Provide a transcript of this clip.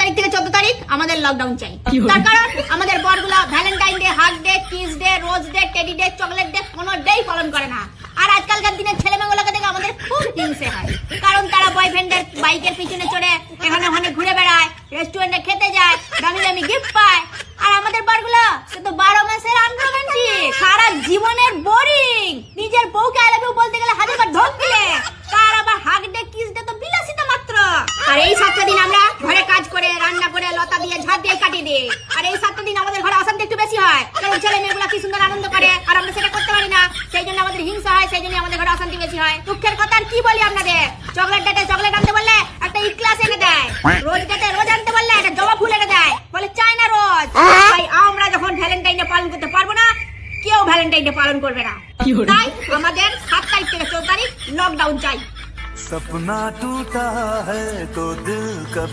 তারিখ থেকে 14 তারিখ আমাদের লকডাউন চাই। তার কারণ আমাদের বরগুলা Valentine day, hug day, kiss day, rose day, teddy day, chocolate day কোনো ডেই পালন করে না। আর আজকালকার দিনের ছেলেমেয়েগুলোকে দেখে আমাদের খুব হিংসে হয়, কারণ তারা বয়ফ্রেন্ডের বাইকের পিছনে চড়ে এখানে ওখানে ঘুরে বেড়ায়, রেস্টুরেন্টে খেতে যায়, দামি দামি গিফট পায়। আর আমাদের বরগুলা সে তো 12 মাসের আনরোমান্টিক, সারা জীবনের বোরিং। নিজের বউকে আই লাভ ইউ বলতে গেলে হাজারবার ধক দিলে, তার আবার হাগ ডে, কিস ডে তো বিলাসিতা মাত্র। আর এই 7টা দিন আমরা ঘরে কাজ করে, রান্না করে, লতা দিয়ে, ঝাড় দিয়ে কাটিয়ে দিই। আর এই 7টা দিন আমাদের ঘরে অশান্তি একটু বেশি হয়, কারণ ছেলে মেয়েগুলা কি সুন্দর আনন্দ করে আর আমরা সেটা করতে পারি না। সেই জন্য আমাদের হিংসা হয়, সেই জন্য আমাদের ঘরে অশান্তি বেশি হয়। দুঃখের কথা আর কি বলি আপনাদের, চকলেট ডেটে চকলেট আনতে বললে একটা ইক্লাস এনে দেয়, রোজ ডেটে রোজ আনতে বললে একটা জবা ফুল এনে দেয়, বলে চাই না রোজ। তাই আমরা যখন ভ্যালেন্টাইন ডে পালন করতে পারবো না, কেউ ভ্যালেন্টাইন ডে পালন করবে না। তাই আমাদের 7 তারিখ থেকে 14 তারিখ লকডাউন চাই। सपना टूटा है तो दिल कभी